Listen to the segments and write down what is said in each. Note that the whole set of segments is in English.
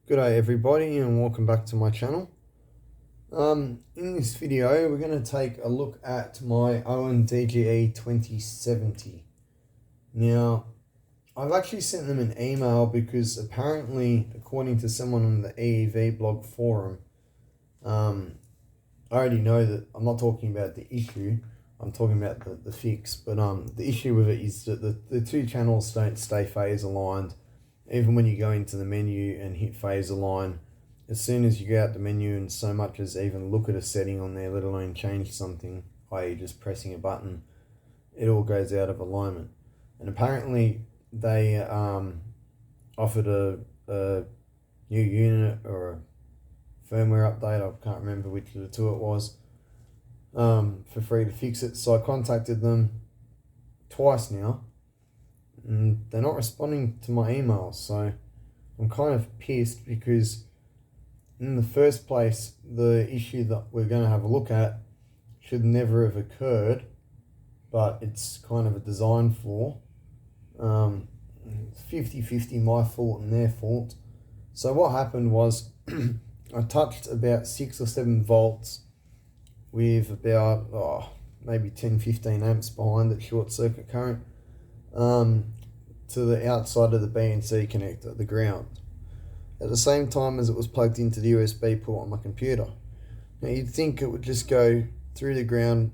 G'day everybody and welcome back to my channel. In this video we're going to take a look at my Owon DGE 2070. Now I've actually sent them an email because apparently, according to someone on the EEV blog forum, I already know that I'm not talking about the issue, I'm talking about the fix, but the issue with it is that the two channels don't stay phase aligned. Even when you go into the menu and hit phase align, as soon as you go out the menu and so much as even look at a setting on there, let alone change something, i.e. just pressing a button, it all goes out of alignment. And apparently they offered a new unit or a firmware update, I can't remember which of the two it was, for free to fix it. So I contacted them twice now, and they're not responding to my emails, so I'm kind of pissed because in the first place the issue that we're going to have a look at should never have occurred, but it's kind of a design flaw. 50-50 my fault and their fault. So what happened was I touched about 6 or 7 volts with about maybe 10-15 amps behind it, short circuit current, to the outside of the BNC connector, the ground, at the same time as it was plugged into the USB port on my computer. Now you'd think it would just go through the ground,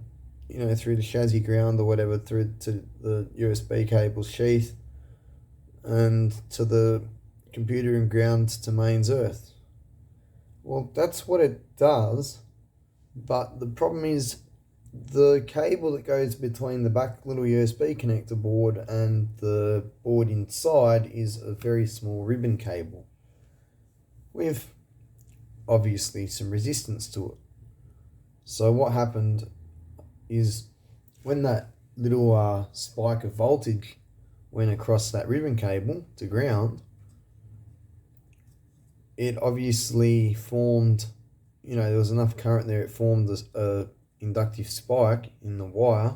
through the chassis ground or whatever, through to the USB cable sheath and to the computer and ground to mains earth. Well, that's what it does, but the problem is the cable that goes between the back little USB connector board and the board inside is a very small ribbon cable with obviously some resistance to it. So what happened is when that little spike of voltage went across that ribbon cable to ground, it obviously formed, there was enough current there, it formed a inductive spike in the wire,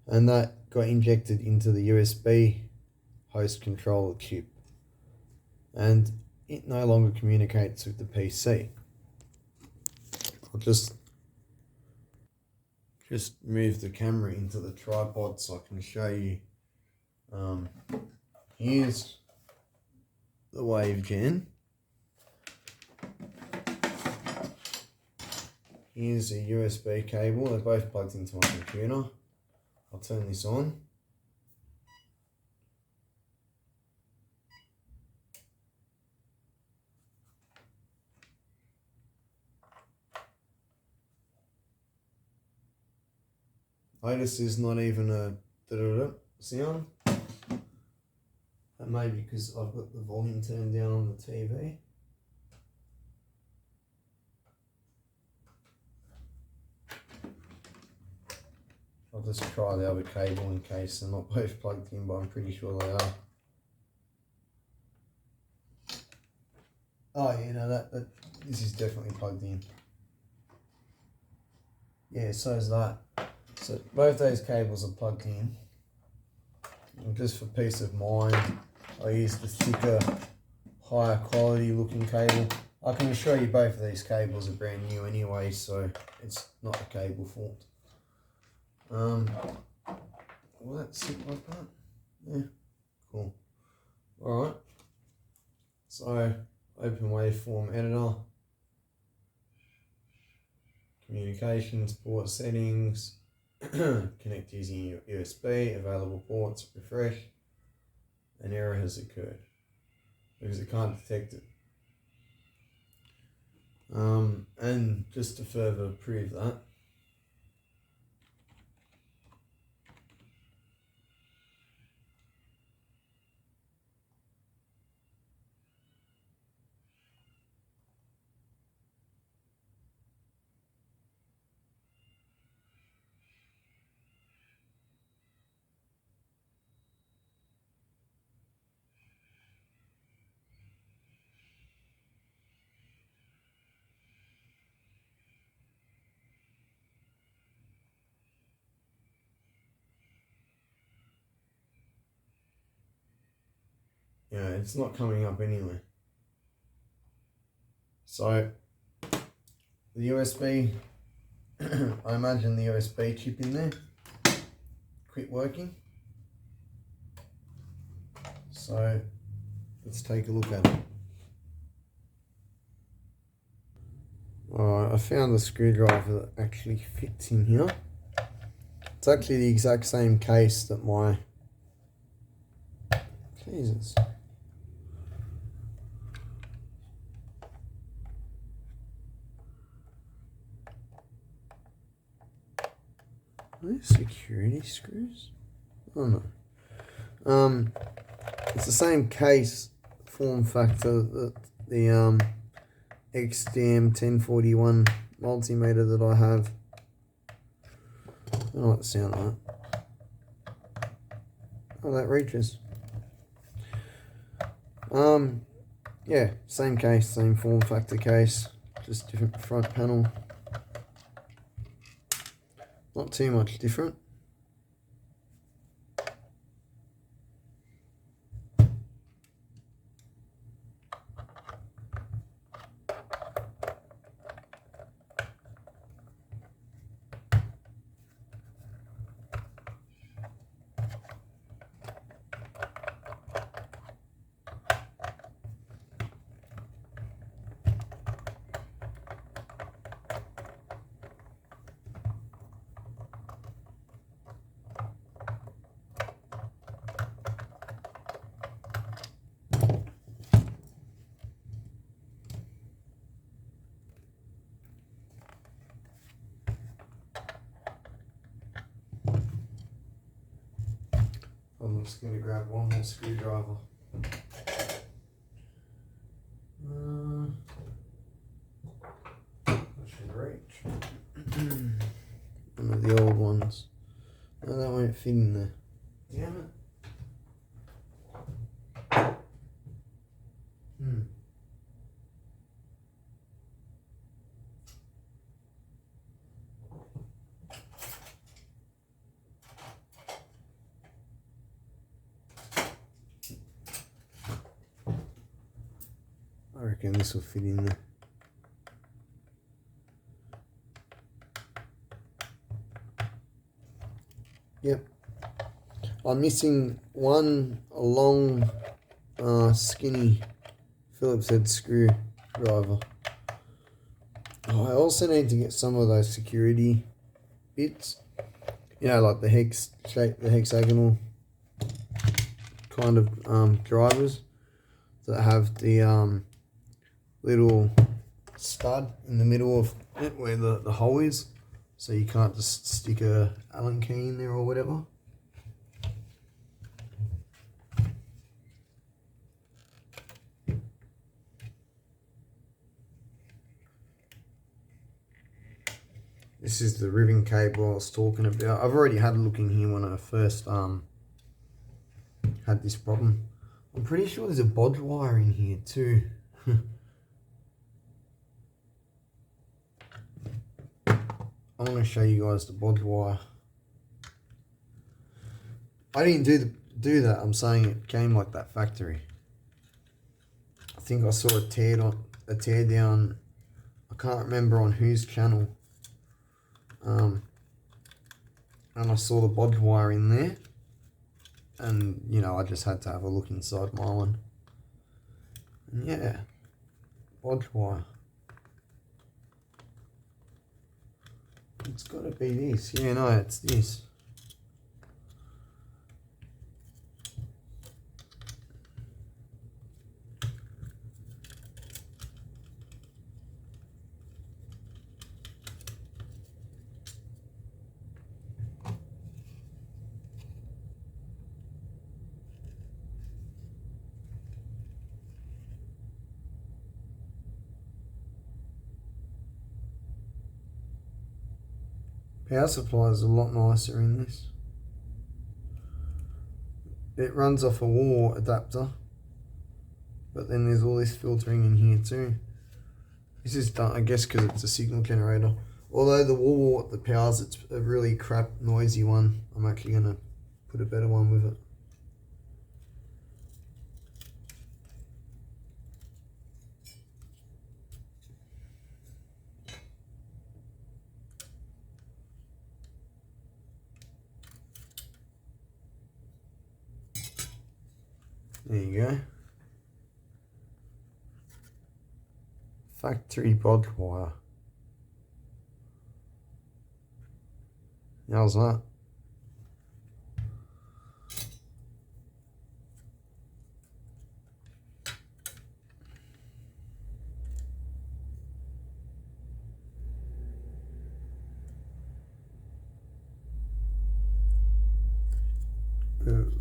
and that got injected into the USB host controller chip, and it no longer communicates with the PC. I'll just move the camera into the tripod so I can show you. Here's the wave gen. Here's a USB cable, they're both plugged into my computer. I'll turn this on. Notice there's not even a da-da-da sound. That may be because I've got the volume turned down on the TV. I'll just try the other cable in case they're not both plugged in, but I'm pretty sure they are. Oh yeah, no, that this is definitely plugged in. Yeah, so is that. So both those cables are plugged in. And just for peace of mind, I use the thicker, higher quality looking cable. I can assure you both of these cables are brand new anyway, so it's not a cable fault. Will that sit like that? Yeah, cool. Alright, so open waveform editor, communications, port settings, connect using USB, available ports, refresh. An error has occurred because it can't detect it. And just to further prove that, it's not coming up anyway. So the USB, I imagine the USB chip in there quit working. So let's take a look at it. Alright, I found the screwdriver that actually fits in here. It's actually the exact same case that my... Jesus. Are these security screws? Oh no. It's the same case form factor that the XDM 1041 multimeter that I have. I don't know what the sound like. Oh, that reaches. Yeah, same case, same form factor case, just different front panel. Not too much different. I'm just going to grab one more screwdriver. That should reach. One of the old ones. No, that won't fit in there. Damn it. I reckon this will fit in there. Yep. I'm missing one long, skinny Phillips head screwdriver. Oh, I also need to get some of those security bits. You know, like the hex shape, the hexagonal kind of drivers that have the little stud in the middle of it where the hole is, so you can't just stick a Allen key in there or whatever. This is the ribbon cable I was talking about. I've already had a look in here when I first had this problem. I'm pretty sure there's a bodge wire in here too. I'm going to show you guys the bodge wire. I didn't do that. I'm saying it came like that factory. I think I saw a tear down. I can't remember on whose channel. And I saw the bodge wire in there, and you know, I just had to have a look inside my one. And yeah, bodge wire. It's got to be this. Yeah, no, it's this. Power supply is a lot nicer in this. It runs off a wall adapter, but then there's all this filtering in here too. This is done, I guess, because it's a signal generator. Although the wall that powers it's a really crap noisy one. I'm actually going to put a better one with it. There you go. Factory bod wire. How's that? Ooh.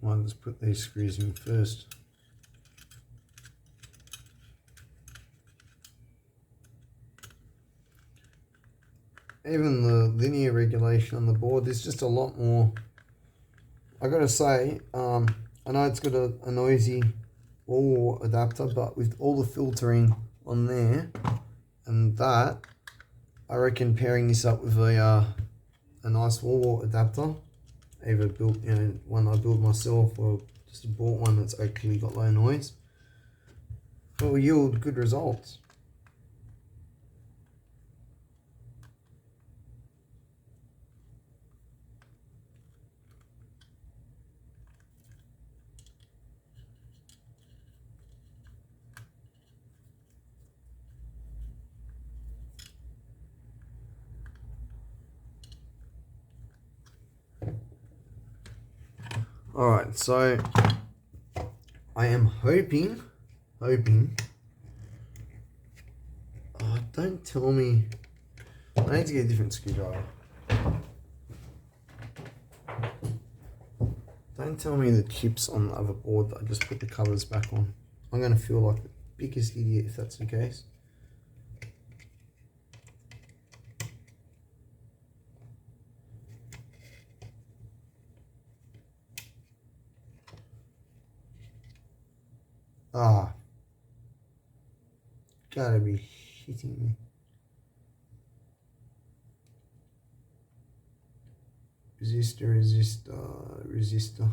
Might just put these screws in first. Even the linear regulation on the board, there's just a lot more. I gotta say, I know it's got a noisy wall adapter, but with all the filtering on there and that, I reckon pairing this up with a nice wall adapter, either built, one I built myself or just bought one that's actually got low noise, will yield good results. Alright, so I am hoping, oh, don't tell me, I need to get a different screwdriver. Don't tell me the chips on the other board that I just put the covers back on. I'm going to feel like the biggest idiot if that's the case. Ah. Gotta be shitting me. Resistor.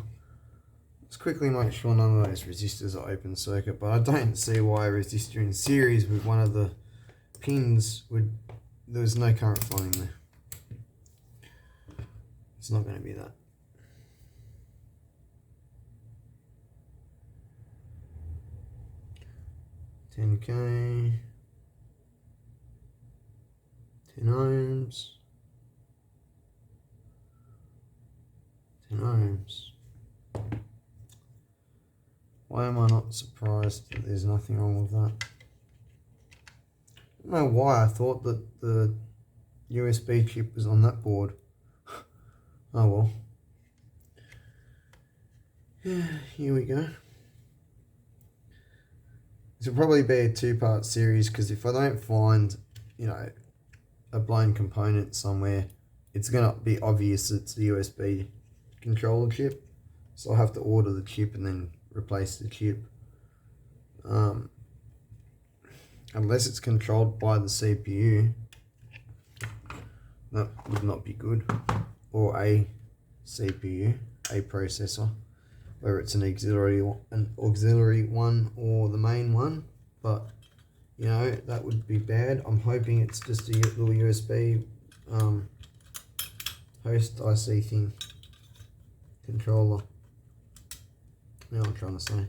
Let's quickly make sure none of those resistors are open circuit, but I don't see why a resistor in series with one of the pins would, there's no current flowing there. It's not going to be that. $10K, 10 ohms, 10 ohms. Why am I not surprised that there's nothing wrong with that? I don't know why I thought that the USB chip was on that board. Oh well. Yeah, here we go. This will probably be a two-part series because if I don't find, a blown component somewhere, it's going to be obvious it's the USB controller chip. So I'll have to order the chip and then replace the chip. Unless it's controlled by the CPU, that would not be good. Or a CPU, a processor, whether it's an auxiliary one or the main one, but that would be bad. I'm hoping it's just a little USB host IC thing, controller. You know what I'm trying to say.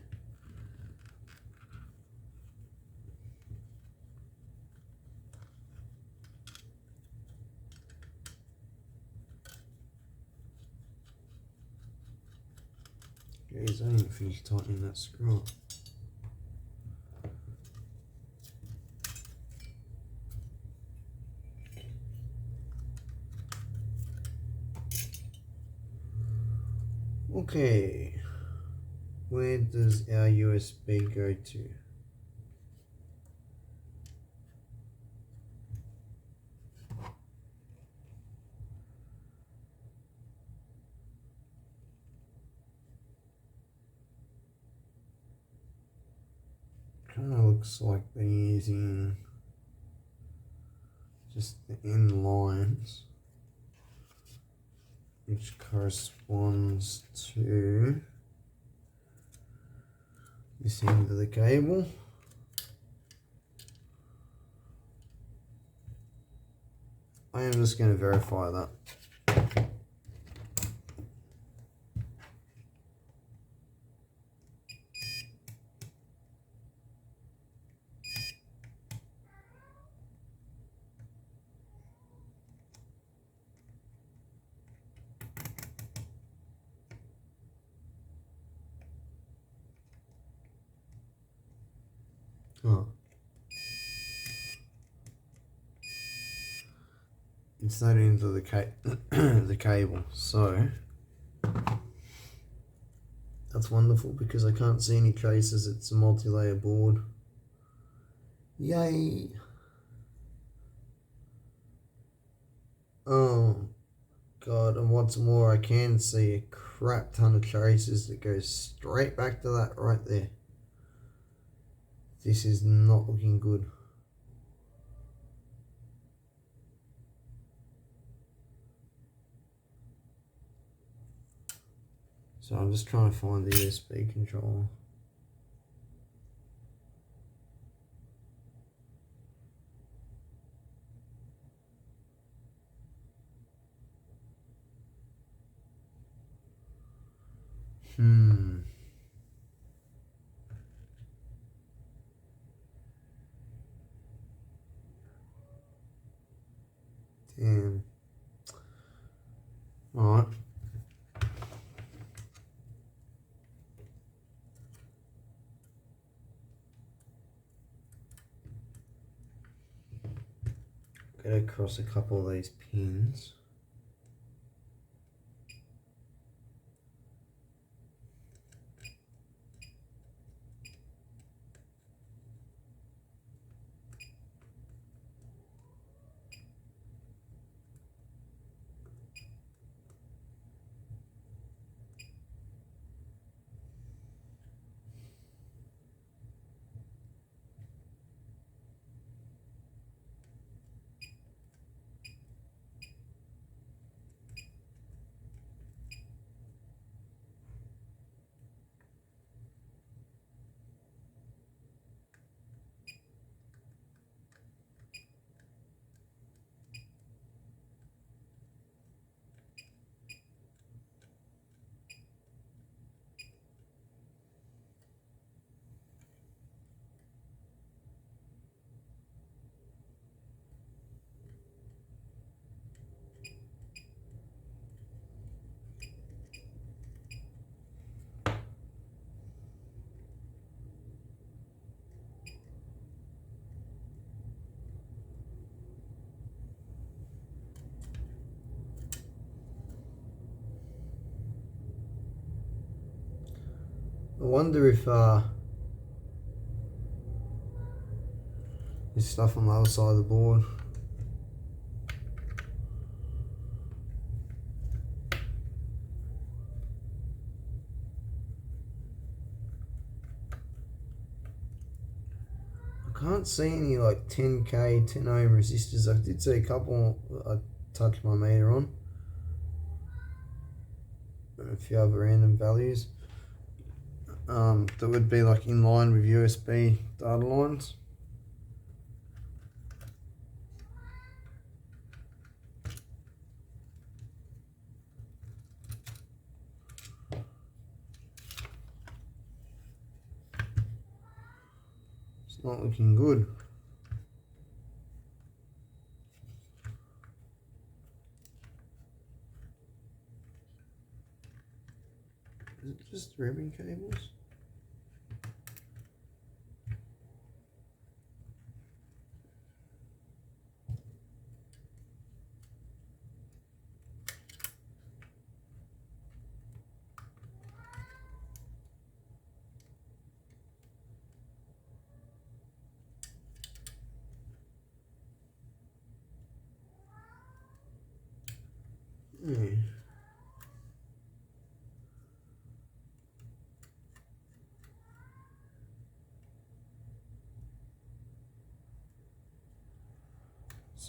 Jeez, I didn't even finish tightening that screw up. Okay, Where does our USB go to? Kind of looks like they're using just the end lines, which corresponds to this end of the cable. I am just going to verify that. Oh. It's that end of the cable, so that's wonderful because I can't see any traces. It's a multi-layer board. Yay! Oh god, and what's more, I can see a crap ton of traces that go straight back to that right there. This is not looking good. So I'm just trying to find the USB controller. Damn. Alright. Get across a couple of these pins. I wonder if there's stuff on the other side of the board. I can't see any like 10k, 10 ohm resistors. I did see a couple I touched my meter on. And a few other random values. That would be like in line with USB data lines. It's not looking good. Is it just ribbon cables?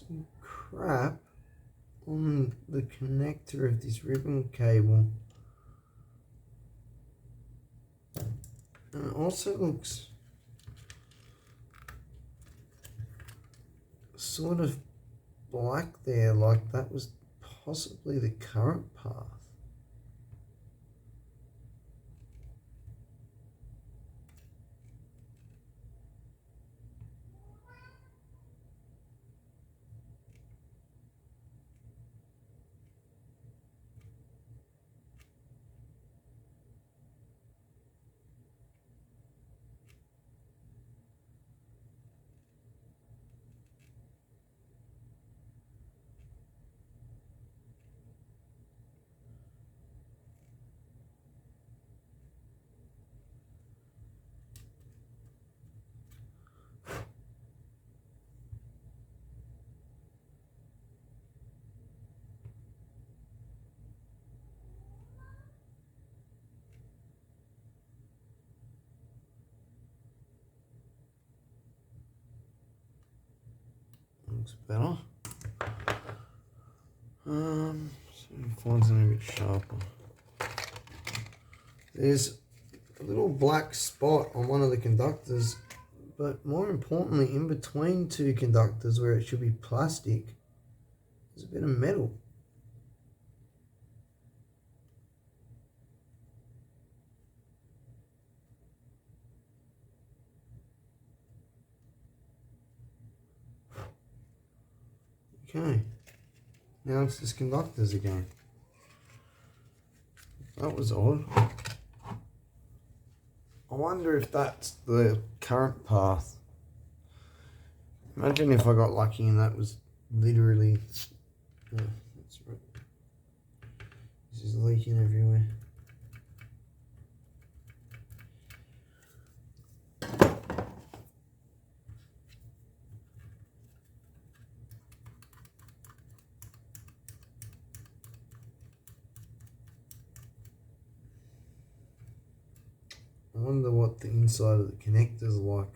some crap on the connector of this ribbon cable. And it also looks sort of black there, like that was possibly the current path. Looks better. So find something a bit sharper. There's a little black spot on one of the conductors, but more importantly, in between two conductors where it should be plastic, there's a bit of metal. Okay, now it's just conductors again. That was odd. I wonder if that's the current path. Imagine if I got lucky and that was literally... Oh, that's right. This is leaking everywhere. I wonder what the inside of the connector's like.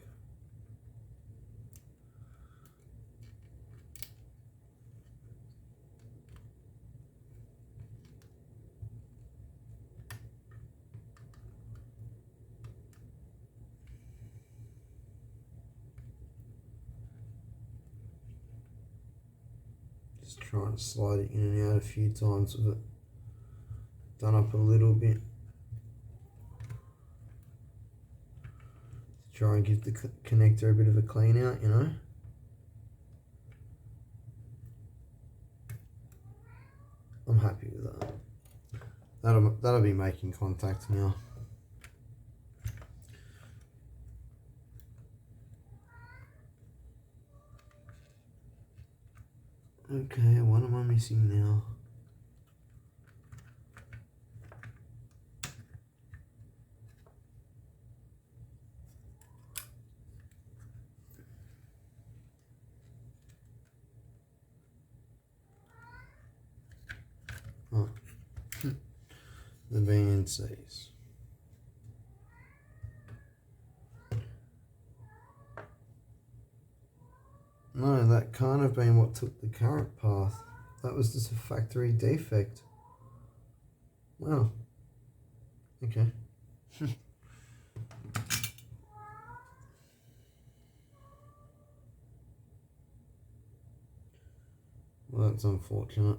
Just trying to slide it in and out a few times with it done up a little bit. Try and give the connector a bit of a clean out, you know. I'm happy with that. That'll be making contact now. Okay, what am I missing now? Oh, the VNCs. No, that can't have been what took the current path. That was just a factory defect. Wow. Okay. Well, that's unfortunate.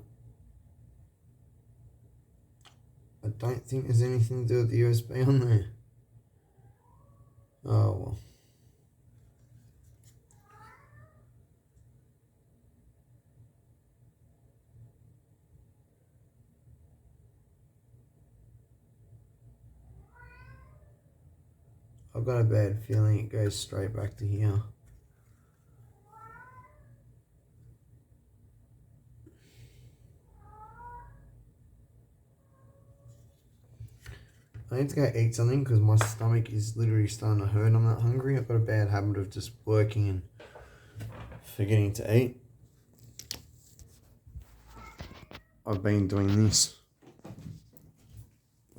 I don't think there's anything to do with the USB on there. Oh well. I've got a bad feeling it goes straight back to here. I need to go eat something because my stomach is literally starting to hurt. I'm not hungry. I've got a bad habit of just working and forgetting to eat. I've been doing this.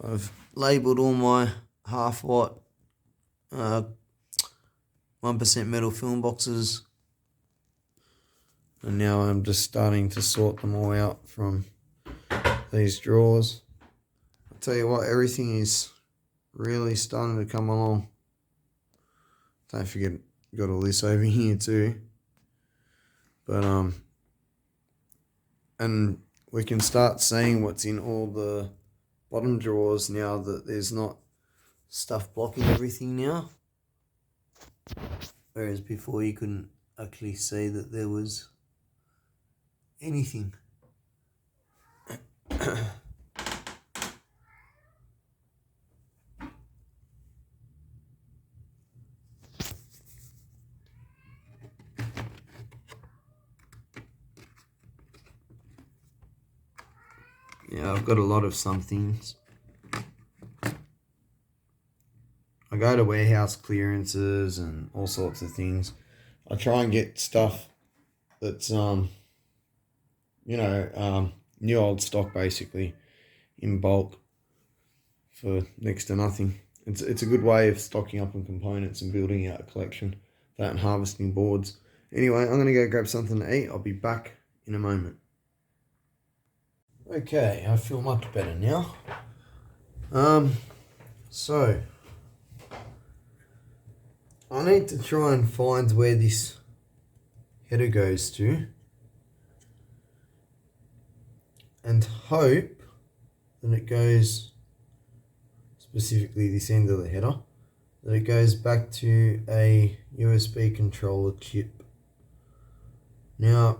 I've labelled all my half-watt 1% metal film boxes And now I'm just starting to sort them all out from these drawers. I'll tell you what, everything is really starting to come along. Don't forget, got all this over here too. But and we can start seeing what's in all the bottom drawers now that there's not stuff blocking everything now. Whereas before you couldn't actually see that there was anything. Yeah, I've got a lot of some things. I go to warehouse clearances and all sorts of things. I try and get stuff that's new old stock basically in bulk for next to nothing. It's a good way of stocking up on components and building out a collection. That and harvesting boards. Anyway, I'm gonna go grab something to eat. I'll be back in a moment. Okay, I feel much better now. So I need to try and find where this header goes to and hope that it goes, specifically this end of the header, that it goes back to a USB controller chip. Now,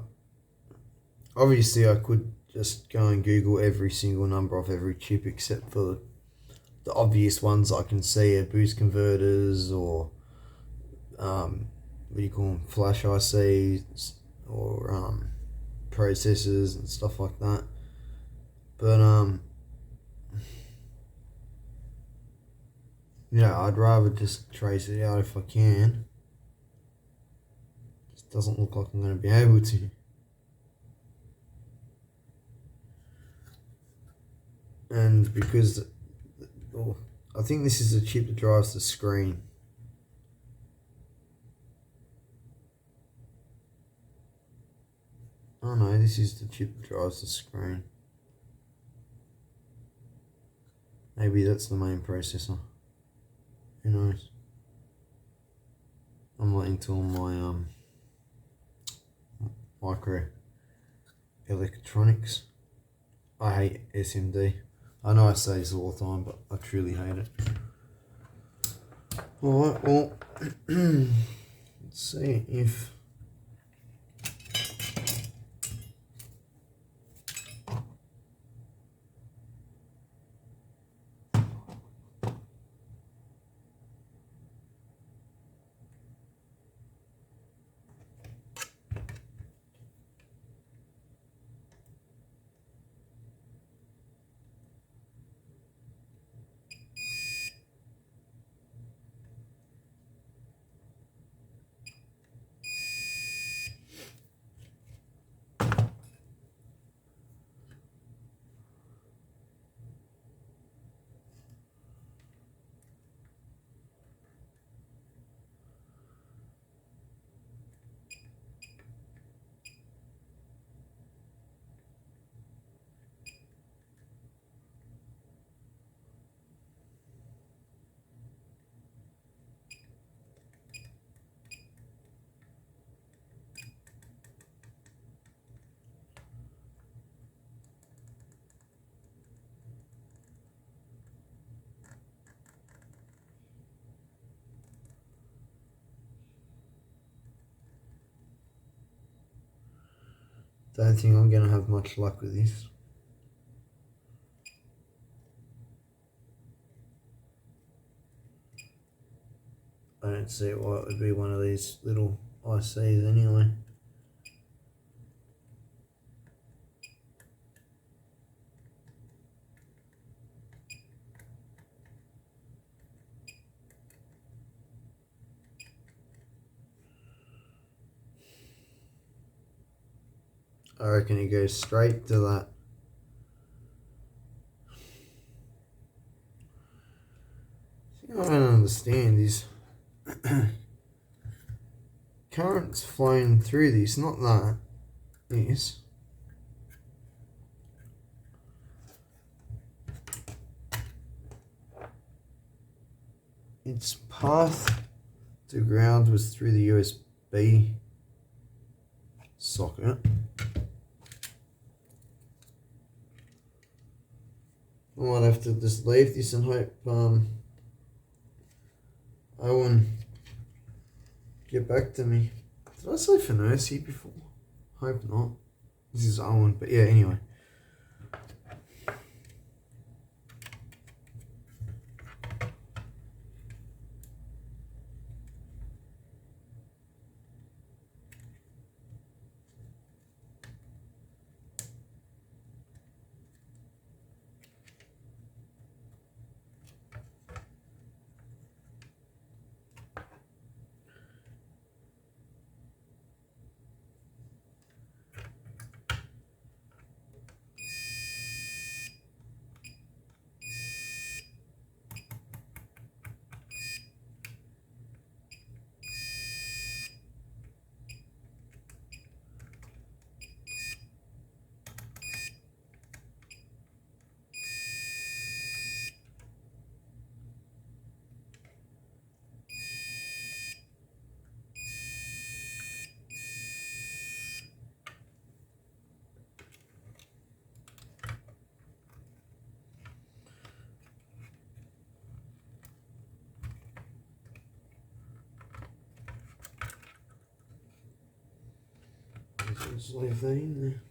obviously I could just go and Google every single number of every chip except for the obvious ones I can see are boost converters or what do you call them, flash ICs or processors and stuff like that. But I'd rather just trace it out if I can. Just doesn't look like I'm going to be able to. And because I think this is the chip that drives the screen. Oh no, this is the chip that drives the screen. Maybe that's the main processor. Who knows? I'm not into all my micro electronics. I hate SMD. I know I say this all the time, but I truly hate it. Alright, well, let's see if... Don't think I'm going to have much luck with this. I don't see why it would be one of these little ICs anyway. I reckon it goes straight to that. What I don't understand is current's flowing through this, not that. is its path to ground was through the USB socket. I might have to just leave this and hope Owon get back to me. Did I say Finersi before? Hope not. This is Owon, but yeah, anyway. Just leave that in there.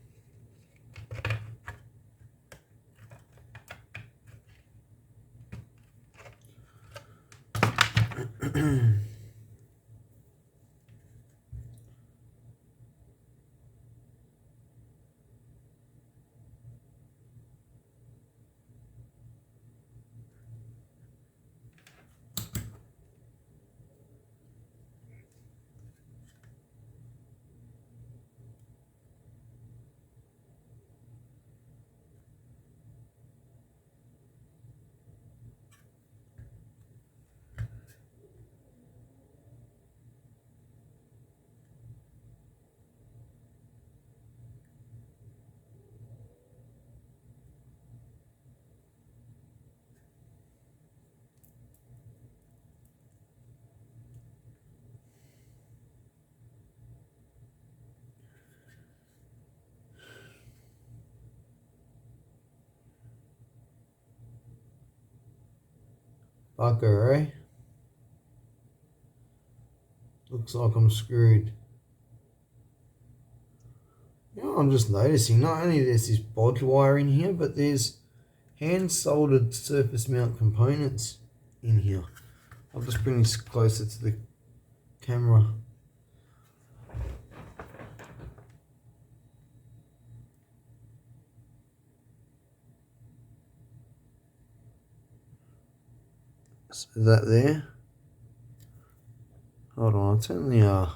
Fucker, eh? Looks like I'm screwed. You know, I'm just noticing, not only there's this bodge wire in here, but there's hand soldered surface mount components in here. I'll just bring this closer to the camera. So that there. Hold on, I'll turn the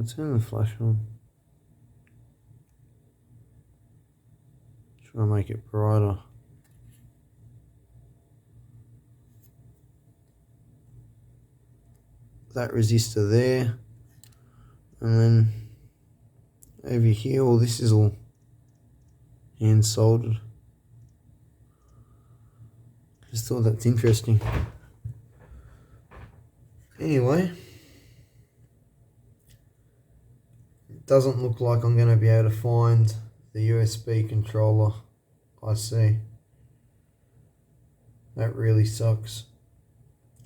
turn the flash on. Try and make it brighter. That resistor there, and then over here, well, this is all hand soldered. Just thought that's interesting. Anyway, it doesn't look like I'm going to be able to find the USB controller IC. That really sucks.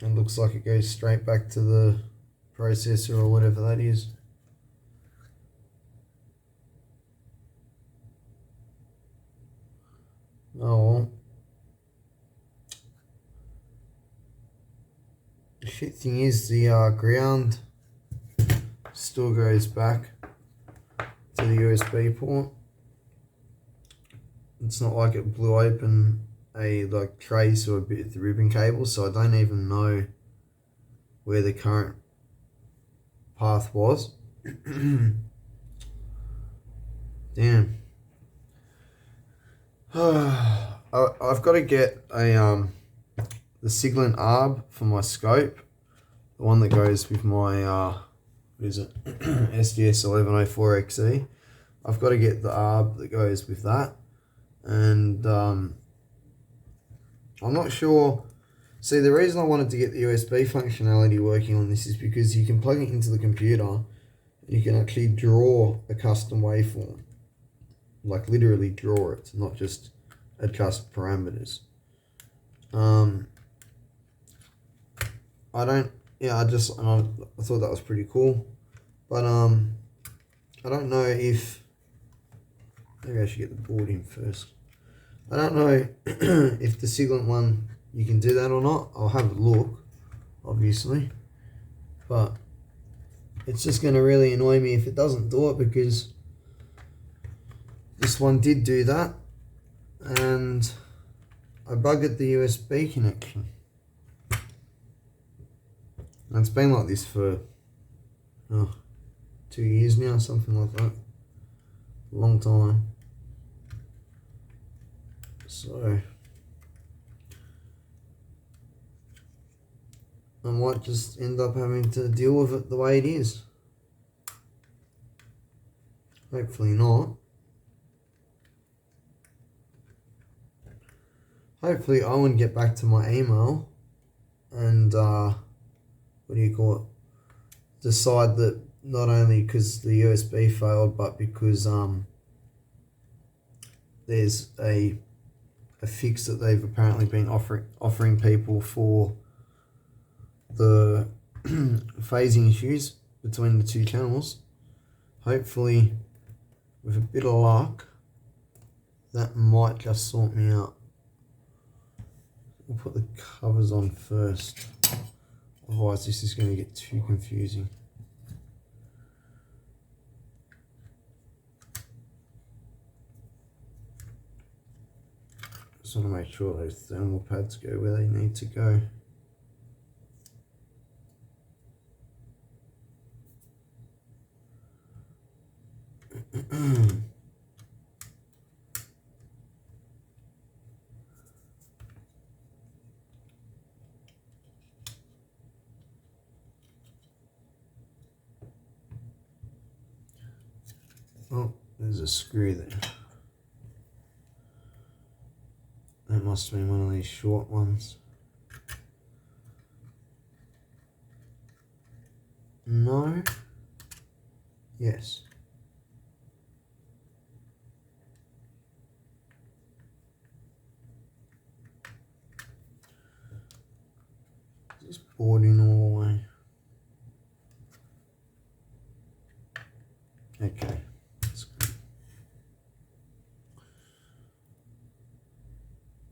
It looks like it goes straight back to the processor or whatever that is. Oh well. The shit thing is the ground still goes back to the USB port. It's not like it blew open a trace or a bit of the ribbon cable, so I don't even know where the current path was. Damn. I've got to get a the Siglent ARB for my scope, the one that goes with my what is it, SDS 1104XE. I've got to get the ARB that goes with that, and I'm not sure. See, the reason I wanted to get the USB functionality working on this is because you can plug it into the computer, you can actually draw a custom waveform, like literally draw it, not just adjust parameters. I thought that was pretty cool, but I don't know if, maybe I should get the board in first. I don't know if the Siglent one, you can do that or not. I'll have a look, obviously, but it's just going to really annoy me if it doesn't do it, because this one did do that, and I bugged the USB connection. And it's been like this for 2 years now, something like that. A long time. So I might just end up having to deal with it the way it is. Hopefully not. Hopefully Owon get back to my email and what do you call it? Decide that not only because the USB failed, but because there's a fix that they've apparently been offering people for the phasing issues between the two channels. Hopefully, with a bit of luck, that might just sort me out. We'll put the covers on first, otherwise this is going to get too confusing. Just want to make sure those thermal pads go where they need to go. Oh, there's a screw there. That must have been one of these short ones. No. Yes. Just boarding all the way. Okay. That's good.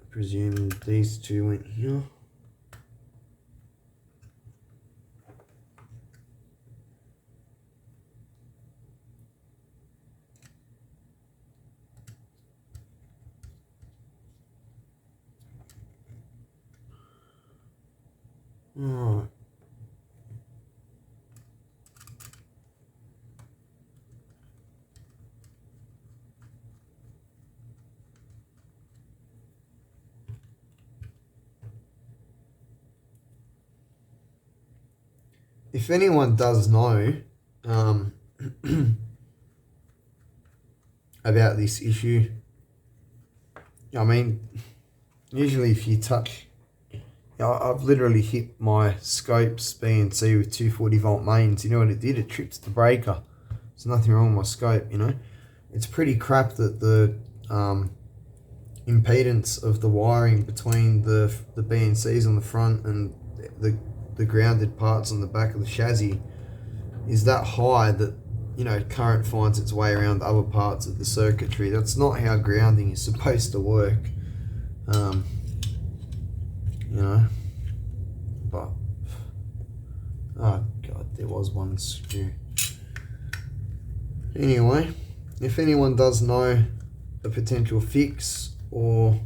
I presume these two went here. Alright. If anyone does know about this issue, I mean, usually if you touch, I've literally hit my scopes B and C with 240 volt mains. You know what it did? It tripped the breaker. There's nothing wrong with my scope, you know. It's pretty crap that the impedance of the wiring between the B and C's on the front and the grounded parts on the back of the chassis is that high that, you know, current finds its way around other parts of the circuitry. That's not how grounding is supposed to work. You know, but oh god, there was one screw. Anyway, if anyone does know a potential fix or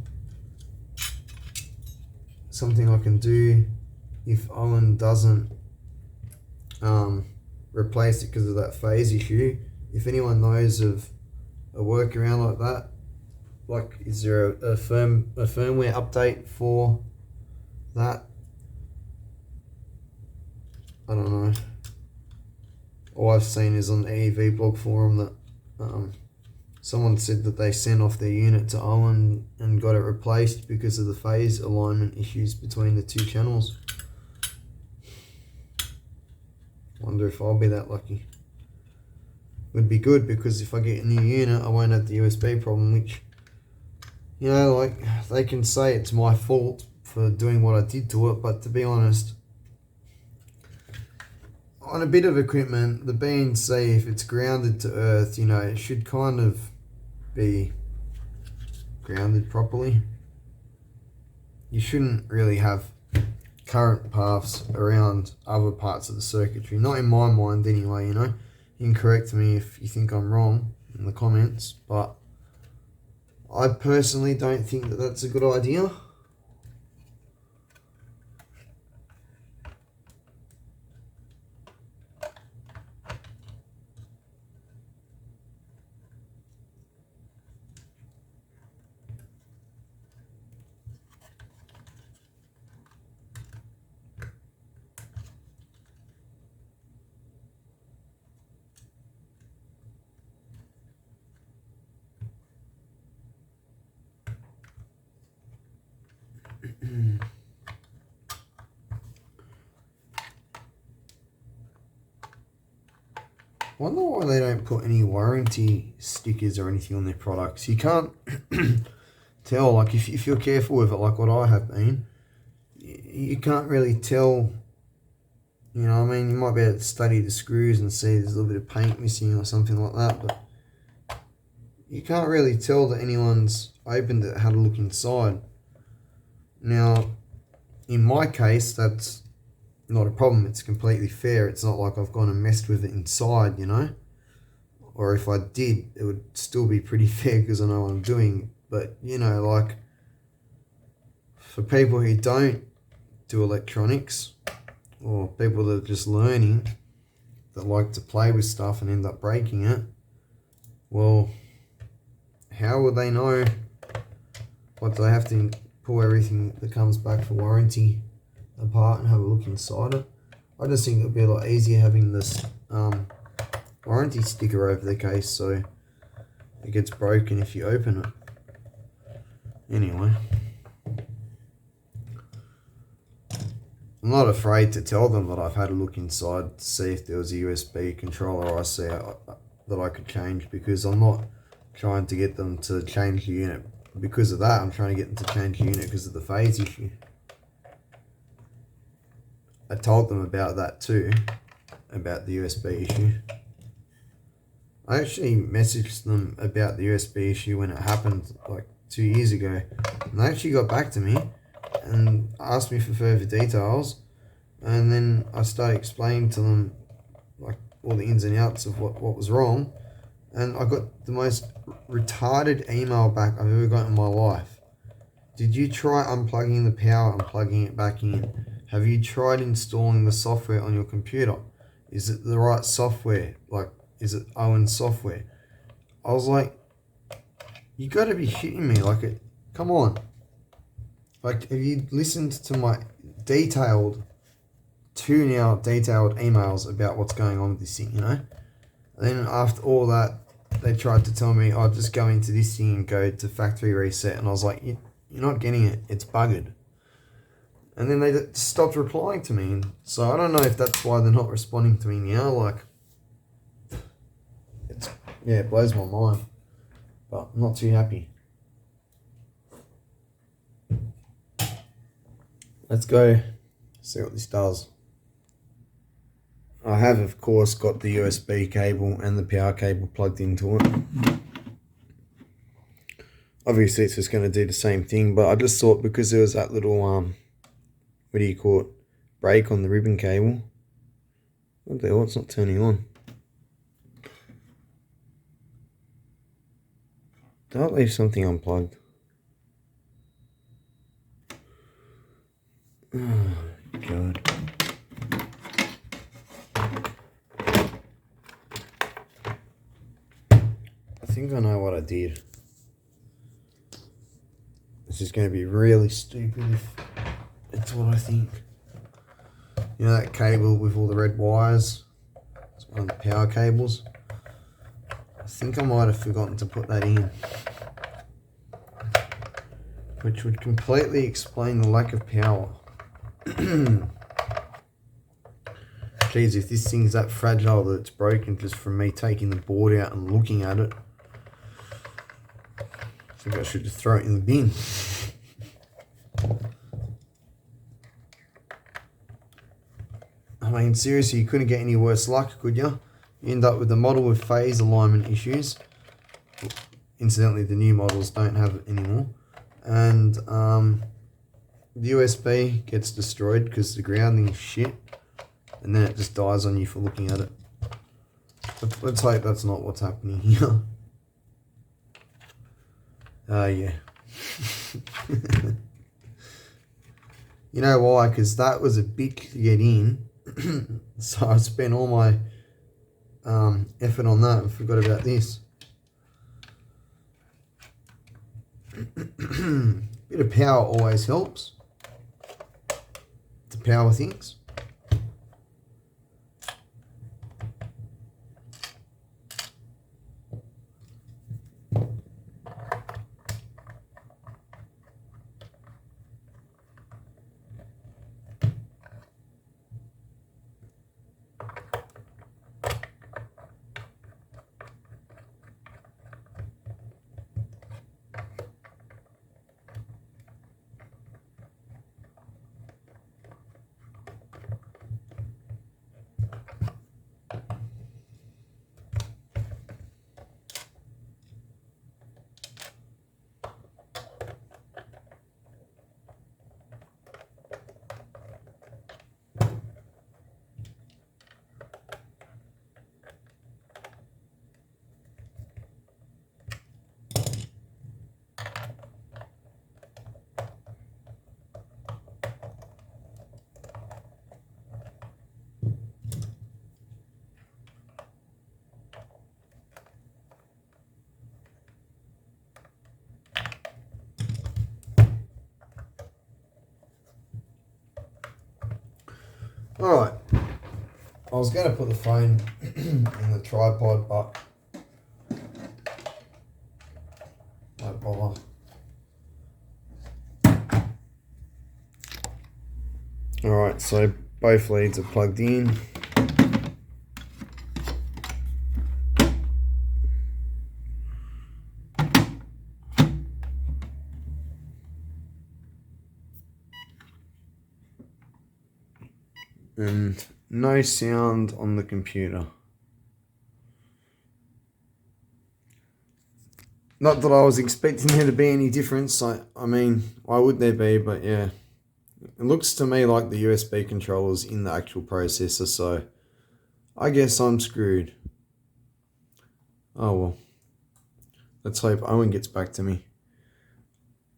something I can do if Owon doesn't replace it because of that phase issue, if anyone knows of a workaround like that, like is there a firmware update for that? I don't know. all I've seen is on the EV blog forum that someone said that they sent off their unit to Owon and got it replaced because of the phase alignment issues between the two channels. Wonder if I'll be that lucky. Would be good, because if I get a new unit I won't have the USB problem, which, you know, like, they can say it's my fault for doing what I did to it, but to be honest, on a bit of equipment, the BNC, if it's grounded to earth, you know, it should kind of be grounded properly. You shouldn't really have current paths around other parts of the circuitry, not in my mind anyway, you know. You can correct me if you think I'm wrong in the comments, but I personally don't think that that's a good idea. I wonder why they don't put any warranty stickers or anything on their products. You can't tell, like, if you're careful with it, like what I have been, you can't really tell, you know what I mean? You might be able to study the screws and see there's a little bit of paint missing or something like that, but you can't really tell that anyone's opened it, had a look inside. Now, in my case, that's not a problem. It's completely fair. It's not like I've gone and messed with it inside, you know. Or if I did, it would still be pretty fair because I know what I'm doing. But, you know, like, for people who don't do electronics, or people that are just learning, that like to play with stuff and end up breaking it, well, how would they know? What, do they have to pull everything that comes back for warranty apart and have a look inside it? I just think it would be a lot easier having this warranty sticker over the case so it gets broken if you open it. Anyway, I'm not afraid to tell them that I've had a look inside to see if there was a USB controller IC that I could change, because I'm not trying to get them to change the unit because of that. I'm trying to get them to change the unit because of the phase issue. I told them about that too, about the USB issue. I actually messaged them about the USB issue when it happened like 2 years ago, and they actually got back to me and asked me for further details, and then I started explaining to them like all the ins and outs of what was wrong, and I got the most retarded email back I've ever got in my life. Did you try unplugging the power and plugging it back in? Have you tried installing the software on your computer? Is it the right software? Like, is it Owon software? I was like, you got to be shitting me. Like, come on. Like, have you listened to my detailed emails about what's going on with this thing, you know? And then after all that, they tried to tell me, oh, just go into this thing and go to factory reset. And I was like, you're not getting it. It's buggered. And then they stopped replying to me. And so I don't know if that's why they're not responding to me now. Like, it blows my mind. But I'm not too happy. Let's go see what this does. I have, of course, got the USB cable and the power cable plugged into it. Obviously, it's just going to do the same thing, but I just thought because there was that little, what do you call it, break on the ribbon cable. What the hell, it's not turning on. Don't leave something unplugged. Oh, God. I think I know what I did. This is going to be really stupid if it's what I think. You know that cable with all the red wires? It's one of the power cables. I think I might have forgotten to put that in, which would completely explain the lack of power. Geez, if this thing's that fragile that it's broken just from me taking the board out and looking at it, I think I should just throw it in the bin. I mean, seriously, you couldn't get any worse luck, could you? You end up with a model with phase alignment issues. Incidentally, the new models don't have it anymore. And the USB gets destroyed because the grounding is shit. And then it just dies on you for looking at it. Let's hope that's not what's happening here. Yeah. You know why? Because that was a bit to get in. So I spent all my effort on that and forgot about this. Bit of power always helps to power things. Alright, I was going to put the phone in the tripod, but no bother. Alright, so both leads are plugged in. And no sound on the computer. Not that I was expecting there to be any difference. I mean, why would there be? But yeah, it looks to me like the USB controller's in the actual processor, so I guess I'm screwed. Oh well. Let's hope Owen gets back to me.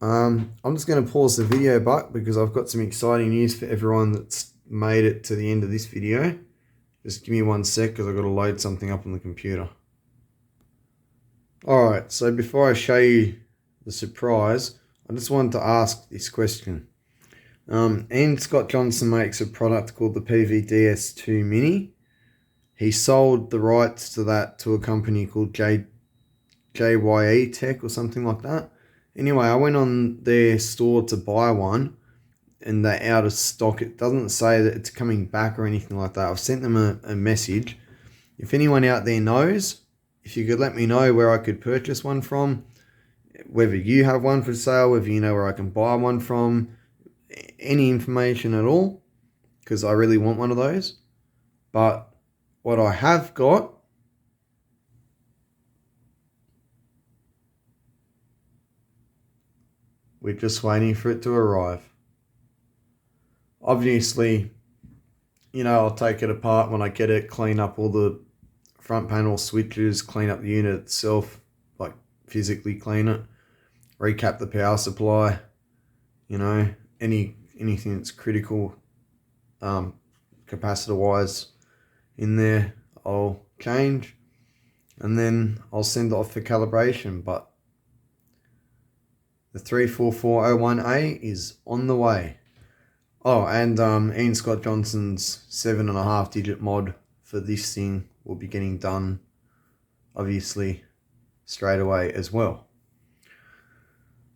I'm just going to pause the video back because I've got some exciting news for everyone that's made it to the end of this video. Just give me 1 sec because I've got to load something up on the computer. Alright, so before I show you the surprise, I just wanted to ask this question. Ian Scott Johnson makes a product called the PVDS2 Mini. He sold the rights to that to a company called JYE Tech or something like that. Anyway, I went on their store to buy one and they're out of stock. It doesn't say that it's coming back or anything like that. I've sent them a message. If anyone out there knows, if you could let me know where I could purchase one from, whether you have one for sale, whether you know where I can buy one from, any information at all, because I really want one of those. But what I have got, we're just waiting for it to arrive. Obviously, you know, I'll take it apart when I get it, clean up all the front panel switches, clean up the unit itself, like physically clean it, recap the power supply, you know, anything that's critical capacitor wise in there I'll change, and then I'll send it off for calibration. But the 34401A is on the way. Oh, and Ian Scott Johnson's 7.5 digit mod for this thing will be getting done obviously straight away as well.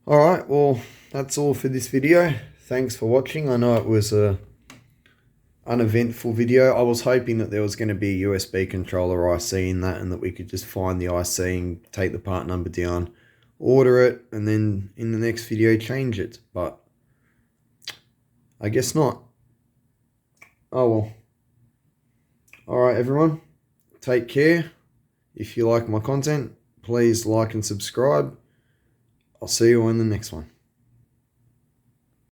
Alright, well, that's all for this video. Thanks for watching. I know it was a uneventful video. I was hoping that there was going to be a USB controller IC in that, and that we could just find the IC and take the part number down, order it, and then in the next video change it, but I guess not. Oh well. Alright everyone, take care. If you like my content, please like and subscribe. I'll see you in the next one.